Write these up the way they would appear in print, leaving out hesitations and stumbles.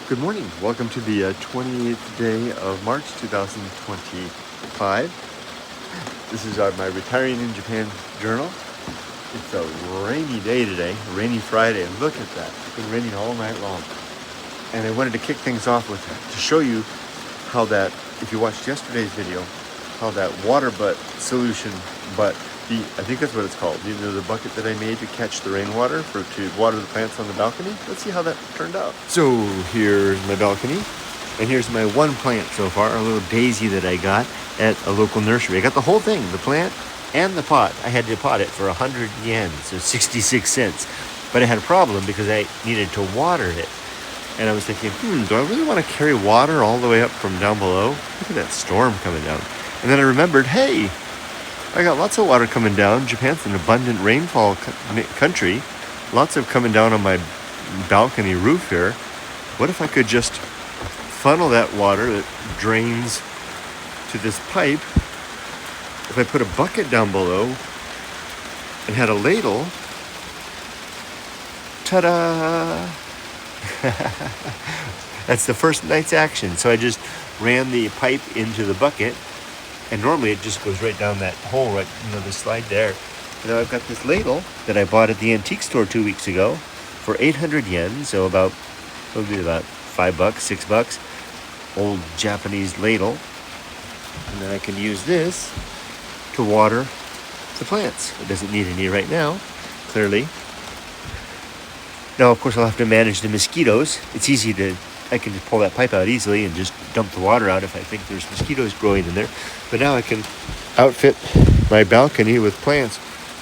Good morning. Welcome to the 28th day of March 2025. This is my Retiring in Japan journal. It's a rainy day today, rainy Friday, and look at that. It's been raining all night long. And I wanted to kick things off with to show you how that, if you watched yesterday's video, how that water butt solution, I think that's what it's called, the bucket that I made to catch the rainwater to water the plants on the balcony. Let's see how that turned out. So here's my balcony, and here's my one plant so far, a little daisy that I got at a local nursery. I got the whole thing, the plant and the pot. I had to pot it for 100 yen, so 66 cents. But I had a problem because I needed to water it. And I was thinking, do I really want to carry water all the way up from down below? Look at that storm coming down. And then I remembered, hey, I got lots of water coming down. Japan's an abundant rainfall country. Lots of coming down on my balcony roof here. What if I could just funnel that water that drains to this pipe? If I put a bucket down below and had a ladle, ta-da! That's the first night's action. So I just ran the pipe into the bucket. And normally it just goes right down that hole, right, the slide there. And now I've got this ladle that I bought at the antique store 2 weeks ago for 800 yen, so probably about $5, $6. Old Japanese ladle. And then I can use this to water the plants. It doesn't need any right now, clearly. Now, of course, I'll have to manage the mosquitoes. It's I can just pull that pipe out easily and just dump the water out if I think there's mosquitoes growing in there. But now I can outfit my balcony with plants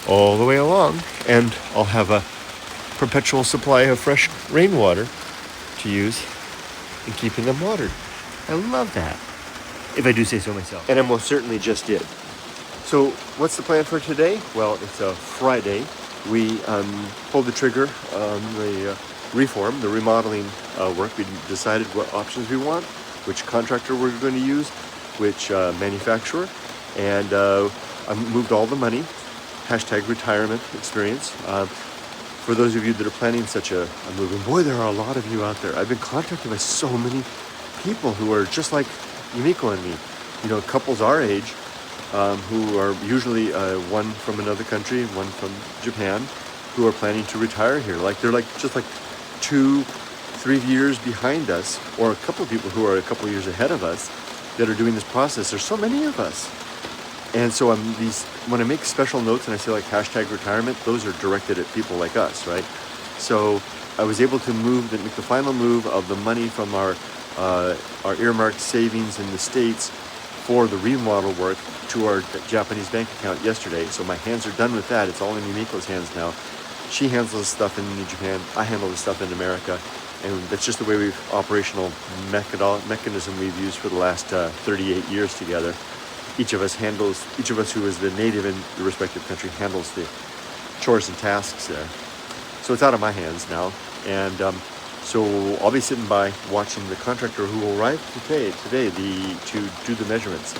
all the way along, and I'll have a perpetual supply of fresh rainwater to use in keeping them watered. I love that, if I do say so myself. And I most certainly just did. So what's the plan for today? Well, it's a Friday. We pulled the trigger on the the remodeling work. We decided what options we want, which contractor we're going to use, which manufacturer, and I moved all the money. #retirement experience. For those of you that are planning such a move, and boy, there are a lot of you out there. I've been contacted by so many people who are just like Yumiko and me, couples our age, who are usually one from another country, one from Japan, who are planning to retire here. They're just 2-3 years behind us, or a couple of people who are a couple of years ahead of us that are doing this process. There's so many of us. And so when I make special notes and I say #retirement, those are directed at people like us, right? So I was able to make the final move of the money from our earmarked savings in the States for the remodel work to our Japanese bank account yesterday. So my hands are done with that. It's all in Yumiko's hands now. She handles the stuff in Japan. I handle the stuff in America. And that's just the way operational mechanism we've used for the last 38 years together. Each of us who is the native in the respective country handles the chores and tasks there. So it's out of my hands now. And so I'll be sitting by watching the contractor who will arrive today to do the measurements.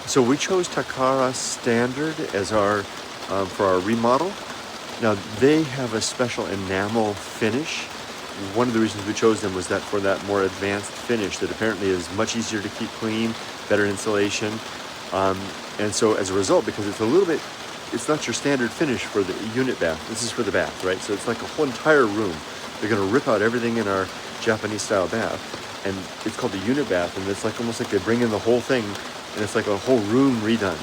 So we chose Takara Standard as for our remodel. Now they have a special enamel finish. One of the reasons we chose them was that for that more advanced finish that apparently is much easier to keep clean, better insulation. And so as a result, because it's not your standard finish for the unit bath. This is for the bath, right? So it's like a whole entire room. They're going to rip out everything in our Japanese style bath, and it's called the unit bath, and it's almost like they bring in the whole thing, and it's like a whole room redone.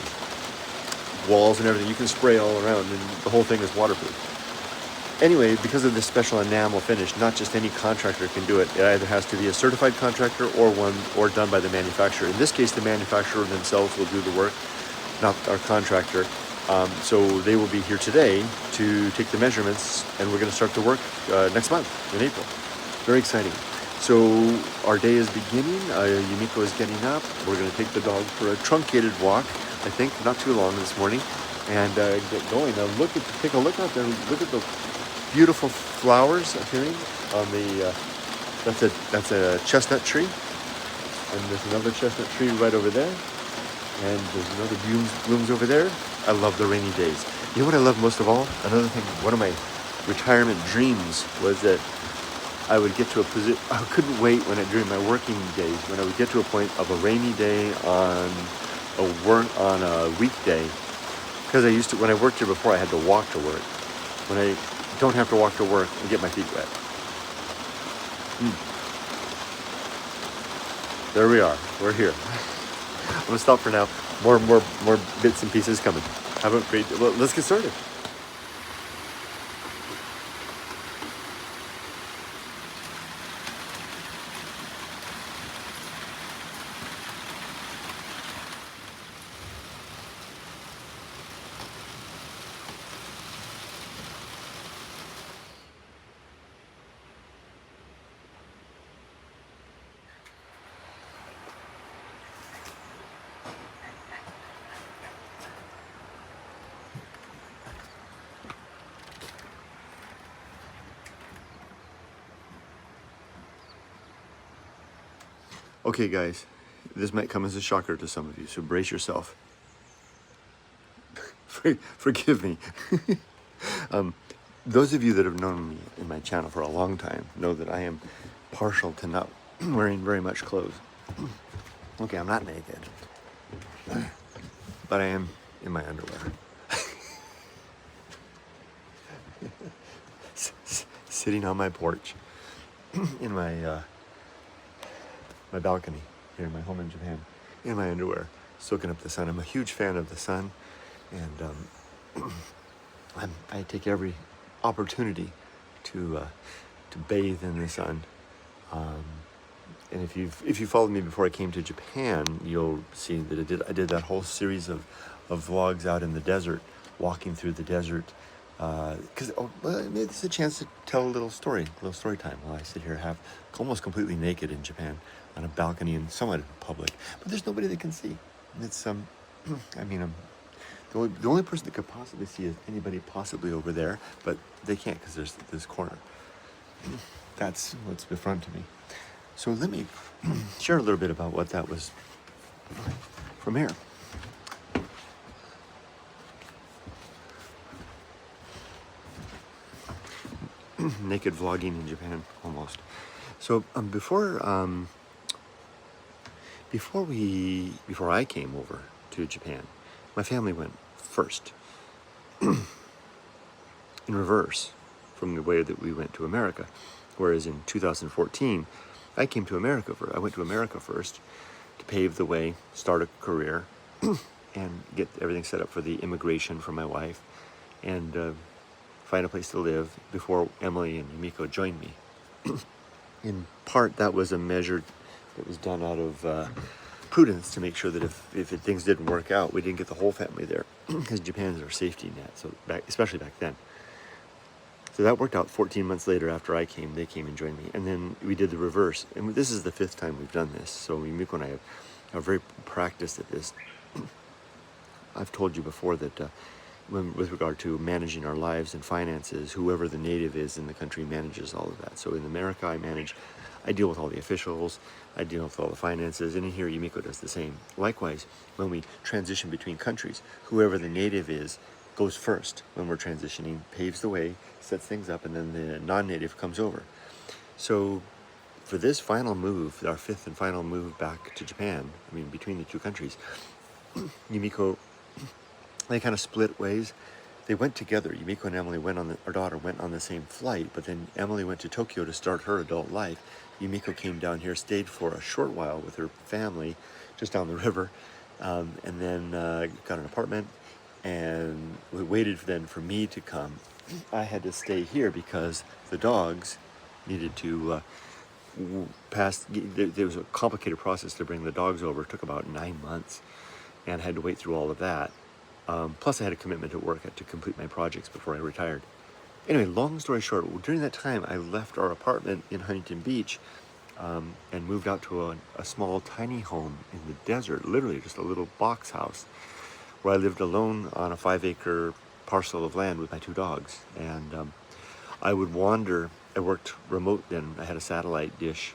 Walls and everything, you can spray all around, and the whole thing is waterproof. Anyway, because of this special enamel finish, not just any contractor can do it. It either has to be a certified contractor or done by the manufacturer. In this case, the manufacturer themselves will do the work, not our contractor. So they will be here today to take the measurements, and we're going to start the work next month in April. Very exciting. So our day is beginning. Yumiko is getting up. We're going to take the dog for a truncated walk, I think, not too long this morning, and get going. Now take a look out there. Look at the beautiful flowers appearing on the. That's a chestnut tree, and there's another chestnut tree right over there, and there's another blooms over there. I love the rainy days. You know what I love most of all? Another thing, one of my retirement dreams was that I would get to a position, I couldn't wait during my working days, when I would get to a point of a rainy day on a weekday, because when I worked here before, I had to walk to work. When I don't have to walk to work, I get my feet wet. There we are, we're here. I'm gonna stop for now. More bits and pieces coming. Have a great, well, let's get started. Okay guys, this might come as a shocker to some of you, so brace yourself. Forgive me. Those of you that have known me in my channel for a long time know that I am partial to not wearing very much clothes. Okay, I'm not naked, but I am in my underwear. Sitting on my porch in my balcony here in my home in Japan, in my underwear, soaking up the sun. I'm a huge fan of the sun, and I take every opportunity to bathe in the sun. And if you followed me before I came to Japan, you'll see that I did that whole series of vlogs out in the desert, walking through the desert, because it's a chance to tell a little story time while I sit here almost completely naked in Japan on a balcony and somewhat in public, but there's nobody that can see. It's I mean, the only person that could possibly see is anybody possibly over there, but they can't because there's this corner. That's what's befront to me. So let me share a little bit about what that was from here. Naked vlogging in Japan, almost. So before I came over to Japan, my family went first, in reverse from the way that we went to America. Whereas in 2014, I went to America first to pave the way, start a career, and get everything set up for the immigration for my wife, and find a place to live before Emily and Yumiko joined me. In part, that was a measure that was done out of prudence to make sure that if things didn't work out, we didn't get the whole family there, because Japan is our safety net, especially back then. So that worked out. 14 months later, after I came, they came and joined me. And then we did the reverse. And this is the 5th time we've done this. So Yumiko and I are very practiced at this. I've told you before that with regard to managing our lives and finances, whoever the native is in the country manages all of that. So in America, I deal with all the officials, I deal with all the finances, and in here Yumiko does the same. Likewise, when we transition between countries, whoever the native is goes first when we're transitioning, paves the way, sets things up, and then the non-native comes over. So for this final move, our 5th and final move back to Japan, between the two countries, Yumiko, they kind of split ways. They went together. Yumiko and Emily our daughter went on the same flight, but then Emily went to Tokyo to start her adult life. Yumiko came down here, stayed for a short while with her family just down the river, and then got an apartment, and we waited then for me to come. I had to stay here because the dogs needed to pass. There was a complicated process to bring the dogs over. It took about 9 months, and I had to wait through all of that. Plus I had a commitment at work to complete my projects before I retired. Anyway, long story short, during that time I left our apartment in Huntington Beach and moved out to a small tiny home in the desert, literally just a little box house, where I lived alone on a 5-acre parcel of land with my 2 dogs. And I would wander. I worked remote then. I had a satellite dish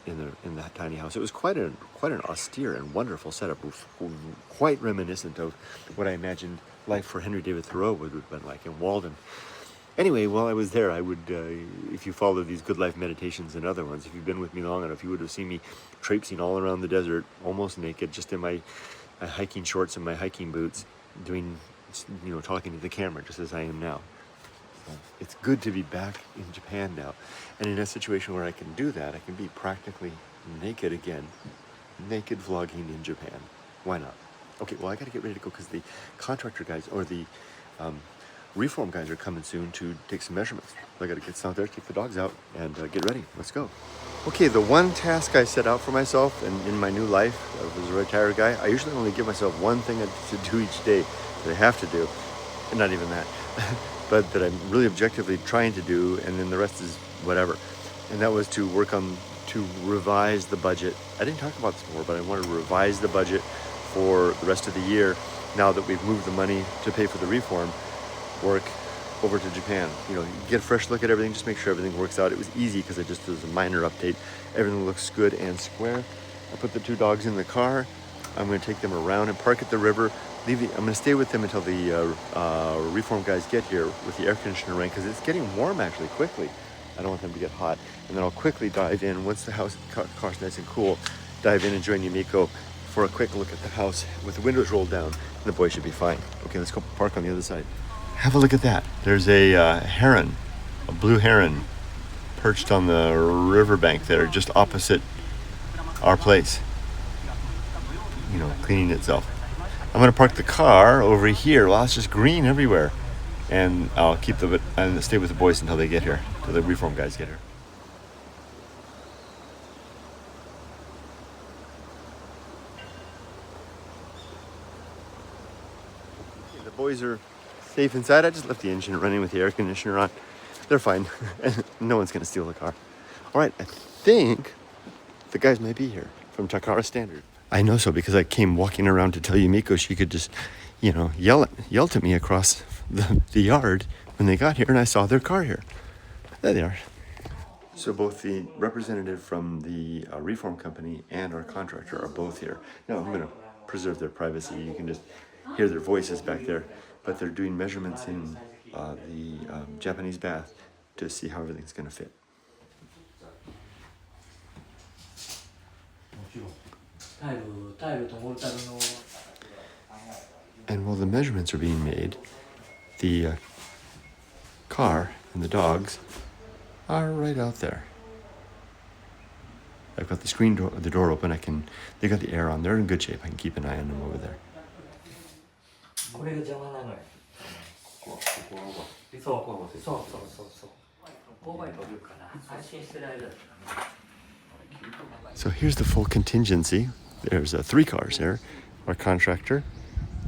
in that tiny house. It was quite an austere and wonderful setup, quite reminiscent of what I imagined life for Henry David Thoreau would have been like in Walden. Anyway, while I was there, I would, if you follow these Good Life meditations and other ones, if you've been with me long enough, you would have seen me traipsing all around the desert, almost naked, just in my hiking shorts and my hiking boots, doing, talking to the camera, just as I am now. So it's good to be back in Japan now, and in a situation where I can do that. I can be practically naked again, naked vlogging in Japan. Why not? Okay, well, I got to get ready to go because the contractor guys, or the reform guys, are coming soon to take some measurements. I got to get out there, take the dogs out, and get ready. Let's go. Okay, the one task I set out for myself in my new life as a retired guy, I usually only give myself one thing to do each day that I have to do, and not even that, but that I'm really objectively trying to do, and then the rest is whatever. And that was to revise the budget. I didn't talk about this before, but I want to revise the budget for the rest of the year now that we've moved the money to pay for the reform work over to Japan. Get a fresh look at everything, just make sure everything works out. It was easy because it was a minor update. Everything looks good and square. I put the 2 dogs in the car. I'm going to take them around and park at the river. I'm going to stay with them until the reform guys get here with the air conditioner running, because it's getting warm actually quickly. I don't want them to get hot. And then I'll quickly dive in once the car's nice and cool. Dive in and join Yumiko for a quick look at the house with the windows rolled down, and the boys should be fine. Okay, let's go park on the other side. Have a look at that. There's a heron, a blue heron, perched on the riverbank there, just opposite our place, cleaning itself. I'm going to park the car over here. Well, it's just green everywhere. And I'll stay with the boys until they get here, until the reform guys get here. Okay, the boys are safe inside. I just left the engine running with the air conditioner on. They're fine. No one's going to steal the car. All right, I think the guys might be here from Takara Standard. I know so because I came walking around to tell Yumiko she could just, yell at me across the yard when they got here, and I saw their car here. There they are. So both the representative from the reform company and our contractor are both here. Now I'm going to preserve their privacy. You can just hear their voices back there, but they're doing measurements in the Japanese bath to see how everything's going to fit. And while the measurements are being made, the car and the dogs are right out there. I've got the door open. They got the air on. They're in good shape. I can keep an eye on them over there. So here's the full contingency. There's 3 cars here. Our contractor,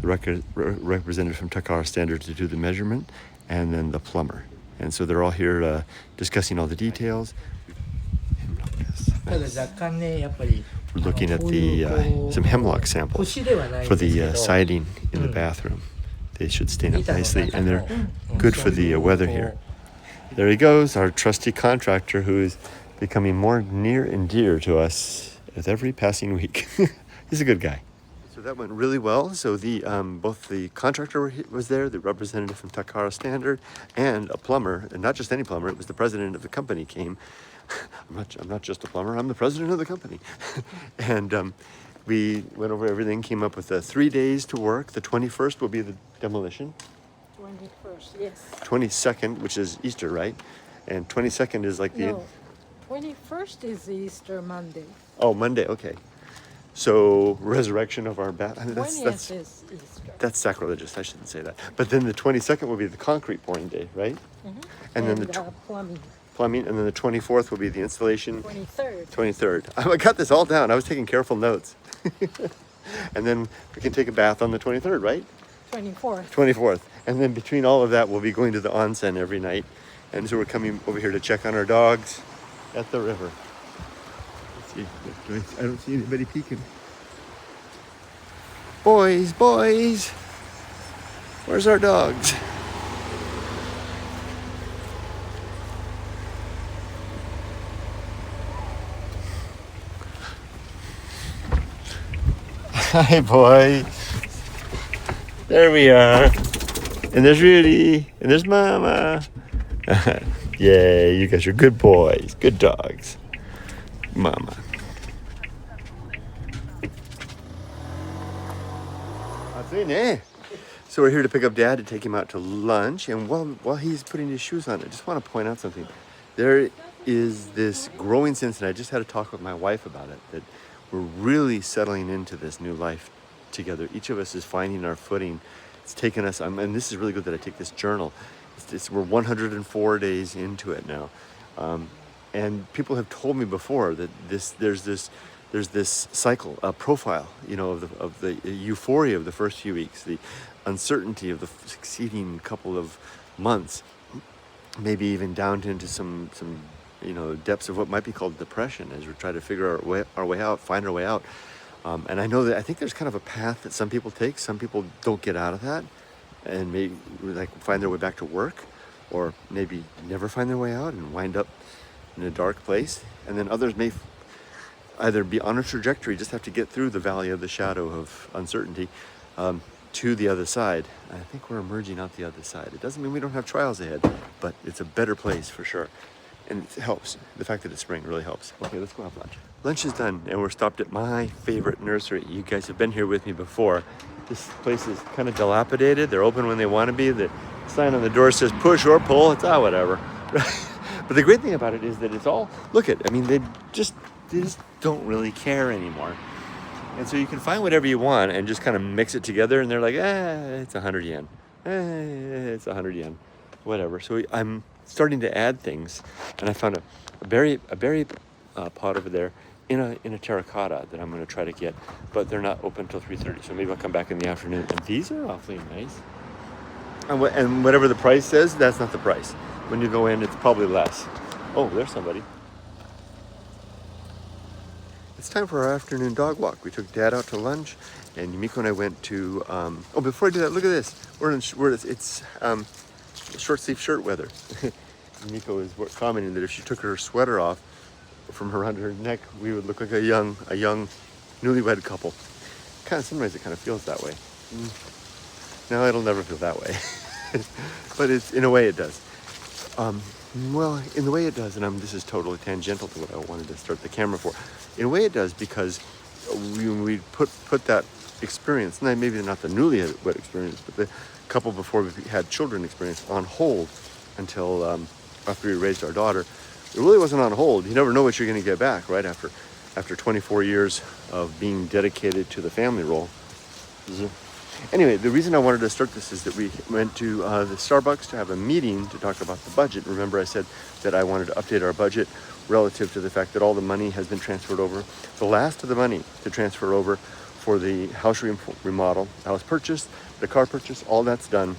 the representative from Takara Standard to do the measurement, and then the plumber. And so they're all here discussing all the details. We're looking at some hemlock samples for the siding in the bathroom. They should stand up nicely, and they're good for the weather here. There he goes, our trusty contractor, who is becoming more near and dear to us with every passing week. He's a good guy. So that went really well. So both the contractor was there, the representative from Takara Standard, and a plumber, and not just any plumber. It was the president of the company came. I'm not just a plumber. I'm the president of the company. And we went over everything. Came up with 3 days to work. The 21st will be the demolition. 21st, yes. 22nd, which is Easter, right? And 22nd is like the... No, 21st is Easter Monday. Oh, Monday, okay. So resurrection of our bath. That's is Easter. That's sacrilegious. I shouldn't say that. But then the 22nd will be the concrete pouring day, right? Mm-hmm. And then the plumbing, and then the 24th will be the installation. 23rd. I got this all down. I was taking careful notes. And then we can take a bath on the 23rd, right? 24th. And then between all of that, we'll be going to the onsen every night. And so we're coming over here to check on our dogs at the river. Let's see. I don't see anybody peeking. Boys, where's our dogs? Hi, boy. There we are. And there's Rudy. And there's Mama. Yeah, you guys are good boys, good dogs. Mama. So we're here to pick up Dad to take him out to lunch, and while he's putting his shoes on, I just want to point out something. There is this growing sense, and I just had a talk with my wife about it, that we're really settling into this new life together. Each of us is finding our footing. It's taken us, and this is really good that I take this journal. We're 104 days into it now. And people have told me before that there's this cycle, a profile, of the euphoria of the first few weeks, the uncertainty of the succeeding couple of months, maybe even down into some depths of what might be called depression as we try to figure our way out, find our way out. And I think there's kind of a path that some people take. Some people don't get out of that and maybe find their way back to work, or maybe never find their way out and wind up in a dark place. And then others may either be on a trajectory, just have to get through the valley of the shadow of uncertainty to the other side. And I think we're emerging out the other side. It doesn't mean we don't have trials ahead, but it's a better place for sure. And it helps. The fact that it's spring really helps. Okay, let's go have lunch. Lunch is done, and we're stopped at my favorite nursery. You guys have been here with me before. This place is kind of dilapidated. They're open when they want to be. The sign on the door says push or pull. It's whatever. But the great thing about it is that it's all, they just don't really care anymore. And so you can find whatever you want and just kind of mix it together, and they're like, it's 100 yen. It's 100 yen. Whatever. So I'm starting to add things, and I found a berry pot over there in a terracotta that I'm going to try to get, but they're not open until 3:30, so maybe I'll come back in the afternoon. And these are awfully nice. And whatever the price says, that's not the price. When you go in, it's probably less. Oh, there's somebody. It's time for our afternoon dog walk. We took Dad out to lunch, and Yumiko and I went to. Before I do that, look at this. It's short sleeve shirt weather. Yumiko is commenting that if she took her sweater off from around her neck, we would look like a young newlywed couple. Sometimes it kind of feels that way. No, it'll never feel that way. But in a way it does. In the way it does, and this is totally tangential to what I wanted to start the camera for. In a way it does, because we put that experience, maybe not the newlywed experience, but the couple before we had children experience, on hold until after we raised our daughter. It really wasn't on hold. You never know what you're going to get back, right? After 24 years of being dedicated to the family role. Anyway, the reason I wanted to start this is that we went to the Starbucks to have a meeting to talk about the budget. Remember I said that I wanted to update our budget relative to the fact that all the money has been transferred over. The last of the money to transfer over for the house remodel, the house purchase, the car purchase, all that's done.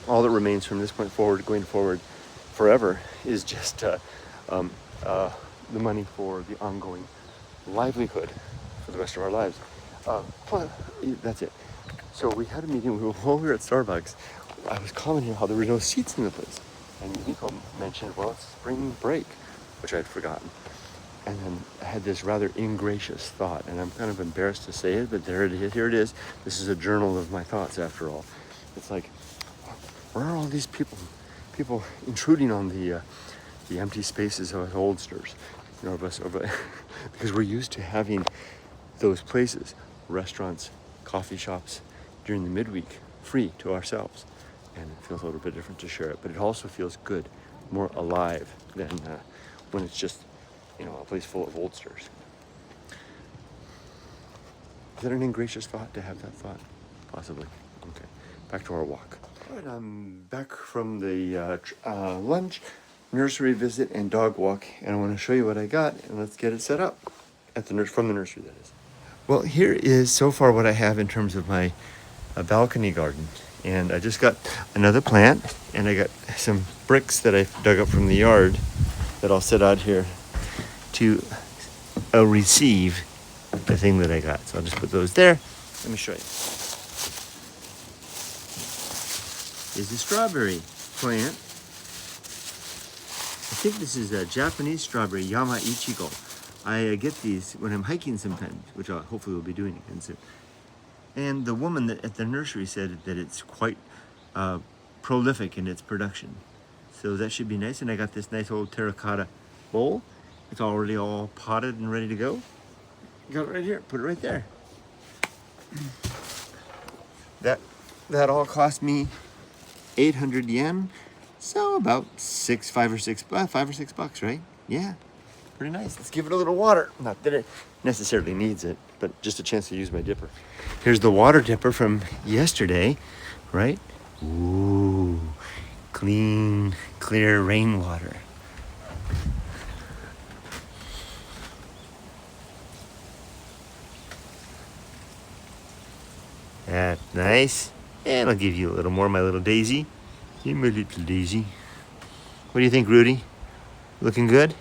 All that remains from this point forward, going forward forever, is just the money for the ongoing livelihood for the rest of our lives. That's it. So we had a meeting. While we were at Starbucks, I was commenting how there were no seats in the place. And Yumiko mentioned, it's spring break, which I'd forgotten. And then I had this rather ingracious thought, and I'm kind of embarrassed to say it, but here it is. This is a journal of my thoughts, after all. It's like, where are all these people intruding on the empty spaces of us oldsters, because we're used to having those places, restaurants, coffee shops, during the midweek, free to ourselves. And it feels a little bit different to share it, but it also feels good, more alive than when it's just, a place full of oldsters. Is that an ingracious thought, to have that thought? Possibly. Okay, back to our walk. All right, I'm back from the lunch, nursery visit, and dog walk, and I want to show you what I got, and let's get it set up from the nursery, that is. Well, here is so far what I have in terms of my balcony garden. And I just got another plant, and I got some bricks that I dug up from the yard that I'll set out here to receive the thing that I got. So I'll just put those there. Let me show you. Is a strawberry plant. I think this is a Japanese strawberry, Yama Ichigo. I get these when I'm hiking sometimes, which I hopefully will be doing again soon. And the woman at the nursery said that it's quite prolific in its production. So that should be nice. And I got this nice old terracotta bowl. It's already all potted and ready to go. Got it right here. Put it right there. That all cost me 800 yen. So about $5 or $6, right? Yeah, pretty nice. Let's give it a little water. Not that it necessarily needs it, but just a chance to use my dipper. Here's the water dipper from yesterday, right? Ooh, clean, clear rainwater. That's nice. And I'll give you a little more, my little daisy. You my little daisy. What do you think, Rudy? Looking good?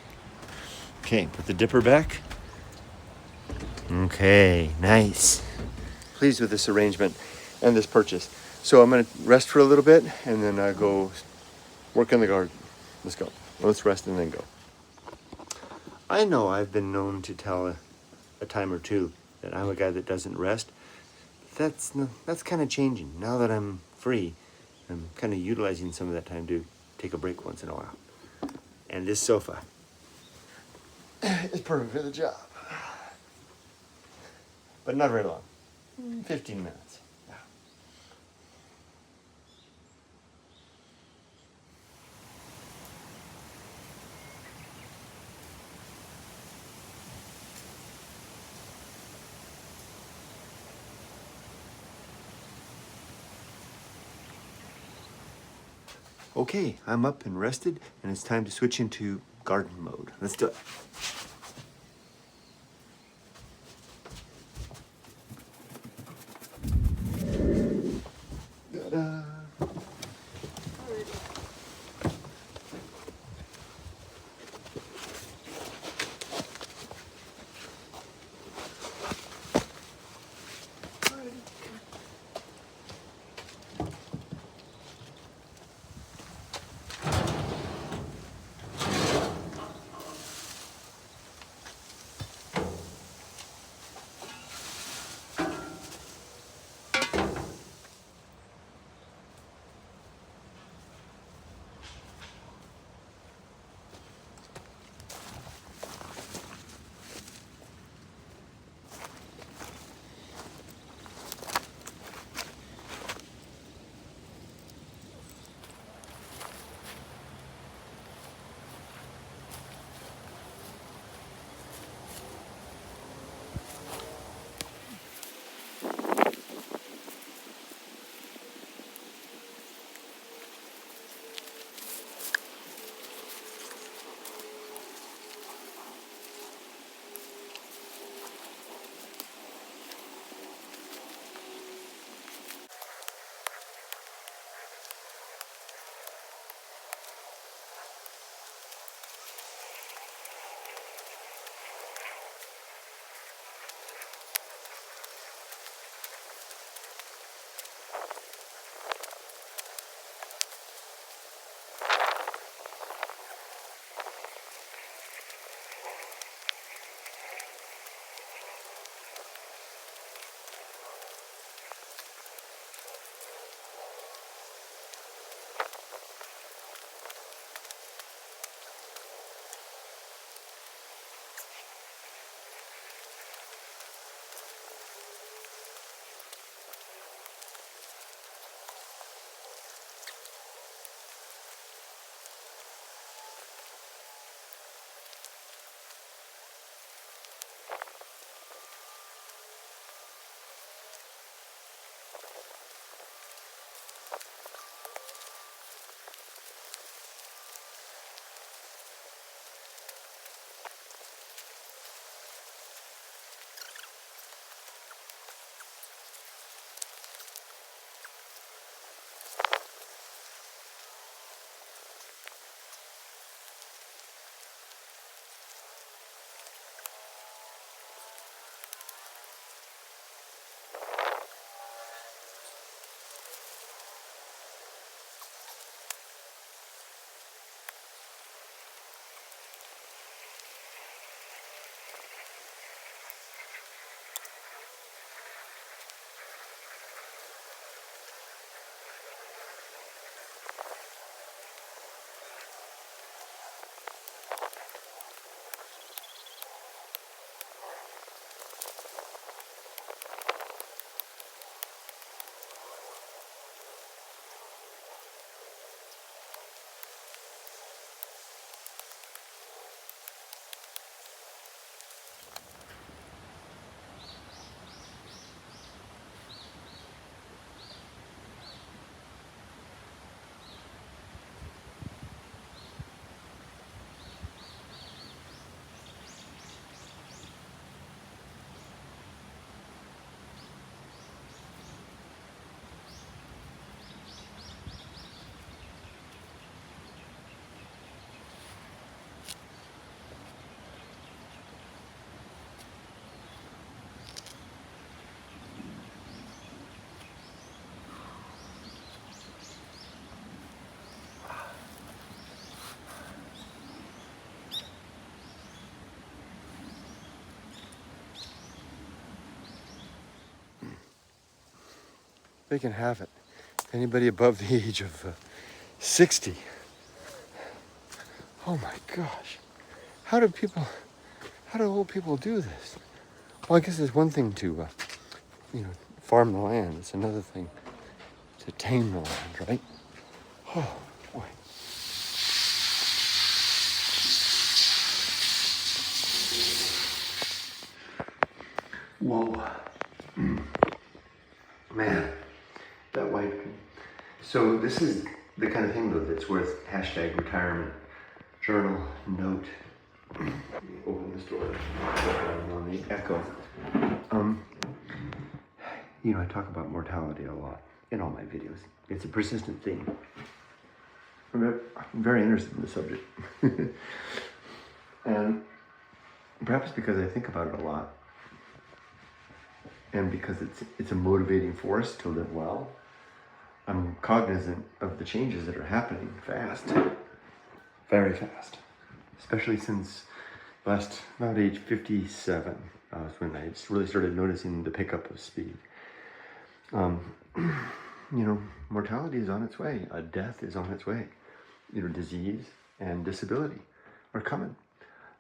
Okay, put the dipper back. Okay, nice. Pleased with this arrangement and this purchase. So I'm gonna rest for a little bit and then go work in the garden. Let's go. Let's rest and then go. I know I've been known to tell a time or two that I'm a guy that doesn't rest. That's kind of changing. Now that I'm free, I'm kind of utilizing some of that time to take a break once in a while. And this sofa is perfect for the job. But not very long. 15 minutes. Yeah. Okay, I'm up and rested, and it's time to switch into garden mode. Let's do it. Ta-da. they can have it. Anybody above the age of 60. Oh my gosh. How do old people do this? Well, I guess it's one thing to, farm the land. It's another thing to tame the land, right? Oh, boy. Whoa. Man, that white. So this is the kind of thing, though, that's worth hashtag retirement journal note. Open this door on the echo. I talk about mortality a lot in all my videos. It's a persistent theme. I'm very interested in the subject. And perhaps because I think about it a lot, and because it's a motivating force to live well, I'm cognizant of the changes that are happening fast, very fast, especially since about age 57 was when I really started noticing the pickup of speed. Mortality is on its way. Death is on its way. Disease and disability are coming.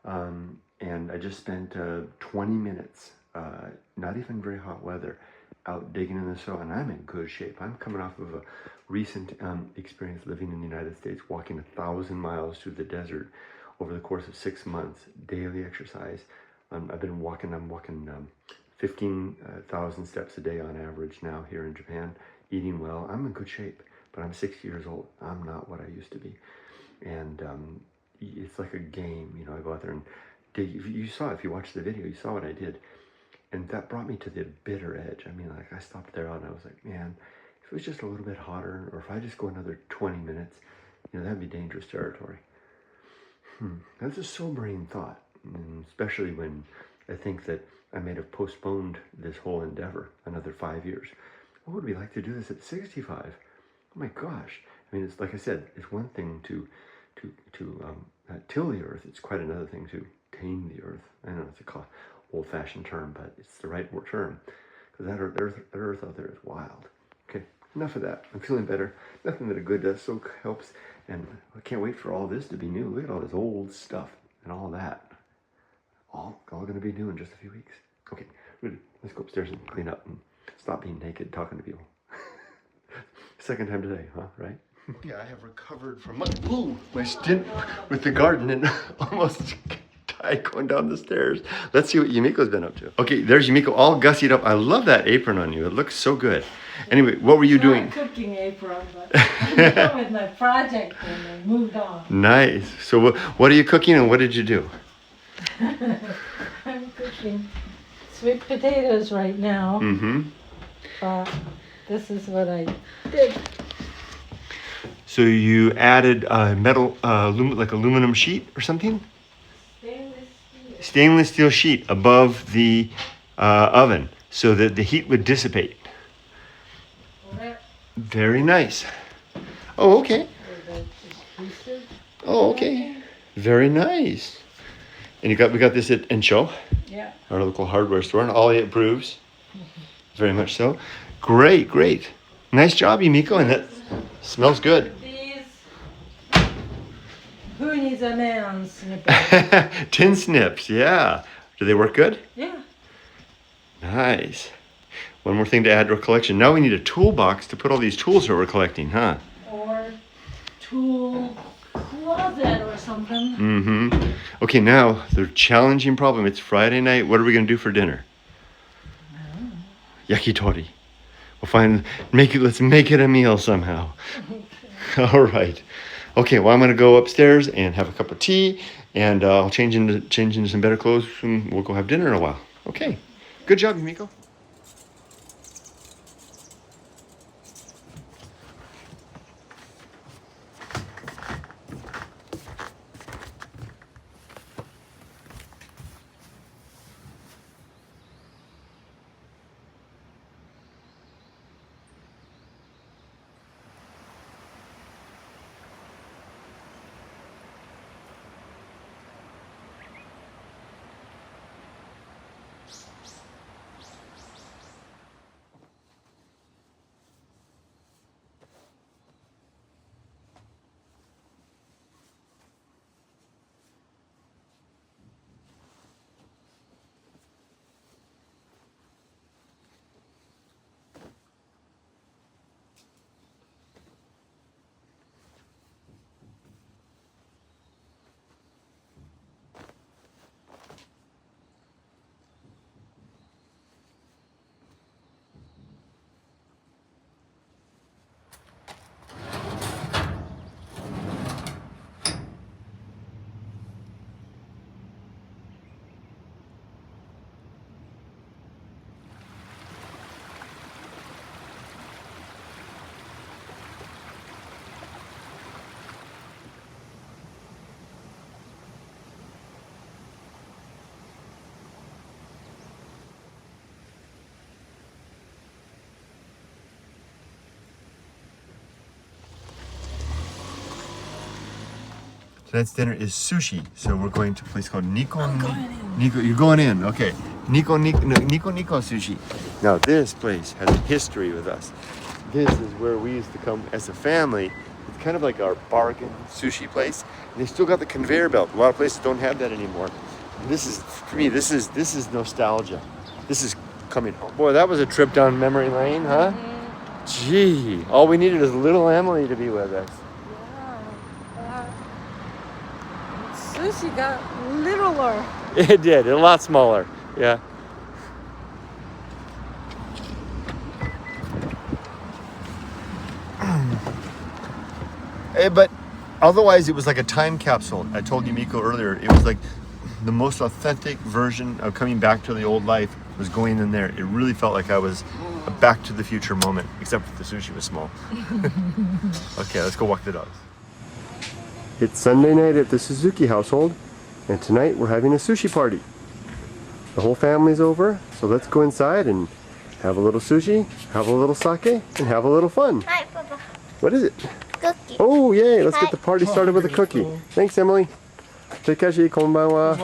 And I just spent 20 minutes, not even very hot weather, out digging in the soil, and I'm in good shape. I'm coming off of a recent experience living in the United States, walking 1,000 miles through the desert over the course of 6 months, daily exercise. I'm walking 15,000 steps a day on average now here in Japan, eating well. I'm in good shape, but I'm 60 years old. I'm not what I used to be. And it's like a game, I go out there and dig. If you watched the video, you saw what I did. And that brought me to the bitter edge. I stopped there and I was like, man, if it was just a little bit hotter, or if I just go another 20 minutes, that'd be dangerous territory. That's a sobering thought, especially when I think that I may have postponed this whole endeavor another 5 years. What would we like to do this at 65? Oh my gosh. It's like I said, it's one thing to till the earth. It's quite another thing to tame the earth. I know it's a old-fashioned term, but it's the right term, because that earth out there is wild. Okay, enough of that. I'm feeling better. Nothing that a good soak helps, and I can't wait for all this to be new. Look at all this old stuff and all that. All going to be new in just a few weeks. Okay, let's go upstairs and clean up and stop being naked talking to people. Second time today, huh? Right? Yeah, I have recovered from my stint with the garden and almost died going down the stairs. Let's see what Yumiko's been up to. Okay, there's Yumiko all gussied up. I love that apron on you. It looks so good. Anyway, what were you doing? Not a cooking apron, but I'm done with my project and I moved on. Nice. So what are you cooking and what did you do? I'm cooking sweet potatoes right now. But this is what I did. So you added metal, like aluminum sheet or something? Stainless steel sheet above the oven so that the heat would dissipate. Very nice. Oh, okay. Oh, okay. Very nice. And we got this at Encho, our local hardware store, and Ollie approves. Very much so. Great. Nice job, Yumiko, and that smells good. Who needs a man snipper? Tin snips, yeah. Do they work good? Yeah. Nice. One more thing to add to our collection. Now we need a toolbox to put all these tools that we're collecting, huh? Or tool closet or something. Okay, now the challenging problem. It's Friday night. What are we going to do for dinner? Yakitori. Let's make it a meal somehow. All right. Okay, well, I'm going to go upstairs and have a cup of tea, and I'll change into some better clothes, and we'll go have dinner in a while. Okay. Good job, Yumiko. tonight's dinner is sushi. So we're going to a place called Nico. You're going in, okay. Nico Sushi. Now this place has a history with us. This is where we used to come as a family. It's kind of like our bargain sushi place. And they still got the conveyor belt. A lot of places don't have that anymore. This is, for me, this is nostalgia. This is coming home. Boy, that was a trip down memory lane, huh? Gee, all we needed is little Emily to be with us. Sushi got littler. It did, a lot smaller, yeah. But otherwise, it was like a time capsule. I told Yumiko earlier, it was like the most authentic version of coming back to the old life was going in there. It really felt like I was a back to the future moment, except that the sushi was small. Okay, let's go walk the dogs. It's Sunday night at the Suzuki household, and tonight we're having a sushi party. The whole family's over, so let's go inside and have a little sushi, have a little sake, and have a little fun. Hi, Papa. What is it? Cookie. Oh, yay! Let's get the party started with a cookie. Thanks, Emily. Takeshi, konbanwa.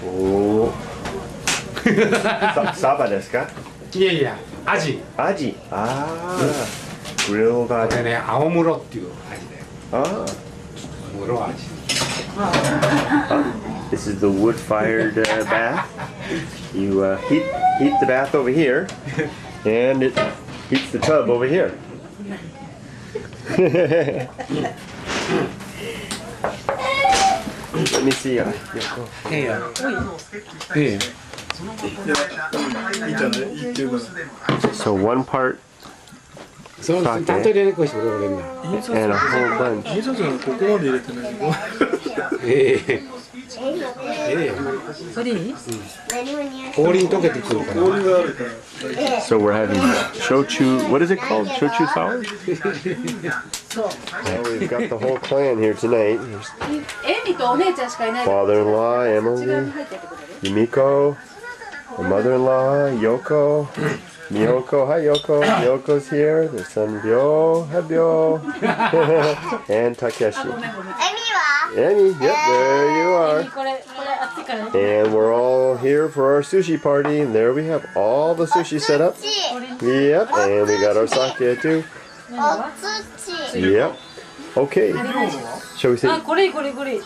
Oh. Saba desu ka? いやいや、アジ。 Aji. Ah. Grilled これ aji. ね、青室っていうアジだよ。 Ah. 室アジ。 This is the wood-fired bath. You heat the bath over here, and it heats the tub over here. Let me see. Yeah, go. いやいや。いやいや。 So one part その担当入れてこいして俺俺な。 and a whole bunch. 印刷のここまで入れてないの。ええ。ええ。それいい？氷に溶けてくるから。 So we're having shochu. What is it called? Shochu sour? Well, we've got the whole clan here tonight. There's father-in-law Emily, Yumiko, my mother-in-law Yoko, Miyoko. Hi Yoko. Yoko's here. Their son Byo. Hi Byo. And Takeshi. Emmy. Yep, there you are. これ熱いからね。 And we're all here for our sushi party, and there we have all the sushi set up. Yep, and we got our sake too. Yep. Okay. Shall we say? あ、これいい。エミいいよ。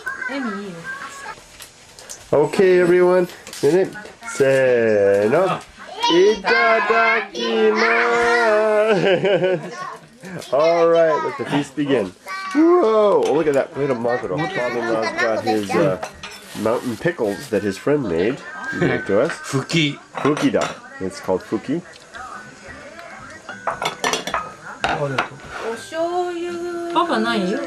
Okay, everyone. Say no. Itadakimasu. All right, let the feast begin. Whoa! Oh, look at that. Wait a minute. Father-in-law's got his mountain pickles that his friend made. He gave to us. 吹き。 Fuki-da. It's called fuki. パパないよ。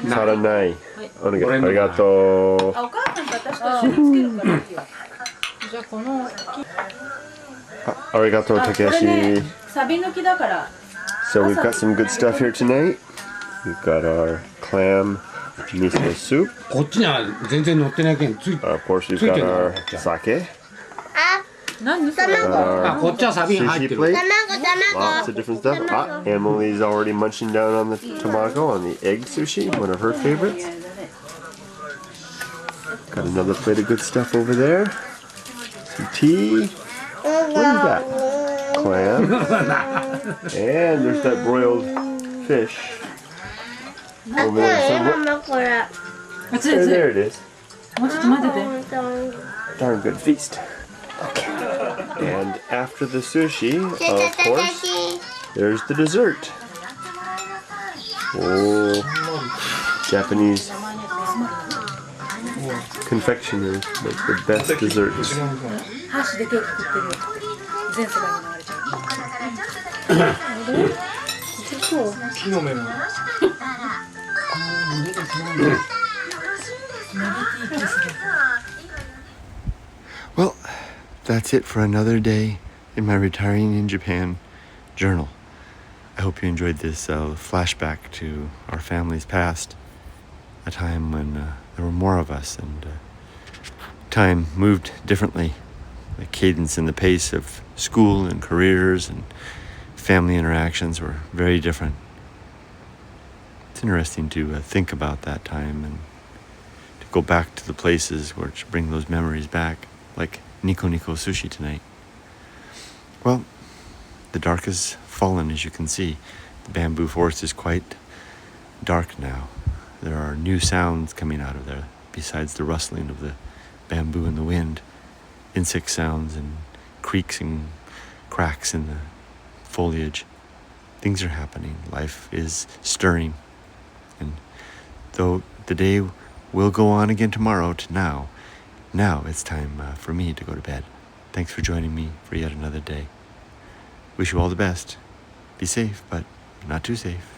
Saranai. 俺の。 Arigato. あ、お母さんが私と一緒につけるからいいよ。じゃあこの Arigato, あ、これ Takeshi. ね、サビ抜きだから。 So we've got some good stuff here tonight. We've got our clam miso soup. こっちには全然乗ってないけんつい。 Of course, we've got our sake. 何それ？ Got あ、 our こっちはサビに入って sushi る。 plate. Lots of different stuff. Ah, Emily's already munching down on the tamago, on the egg sushi, one of her favorites. Got another plate of good stuff over there. Some tea. What is that? Clam. And there's that broiled fish over there. So what- 熱い there, 熱い。 there it is. もうちょっと待ってて。 Darn good feast. And after the sushi, of course, there's the dessert. Oh, Japanese confectioners make the best desserts. 箸でケーキ食ってるよ。全世界に流れちゃう。木の芽も。 Well, that's it for another day in my retiring in Japan journal. I hope you enjoyed this flashback to our family's past, a time when there were more of us and time moved differently. The cadence and the pace of school and careers and family interactions were very different. It's interesting to think about that time and to go back to the places which bring those memories back, like Nico Nico Sushi tonight. Well, the dark has fallen, as you can see. The bamboo forest is quite dark now. There are new sounds coming out of there, besides the rustling of the bamboo in the wind, insect sounds and creaks and cracks in the foliage. Things are happening. Life is stirring. And though the day will go on again tomorrow to now it's time for me to go to bed. Thanks for joining me for yet another day. Wish you all the best. Be safe, but not too safe.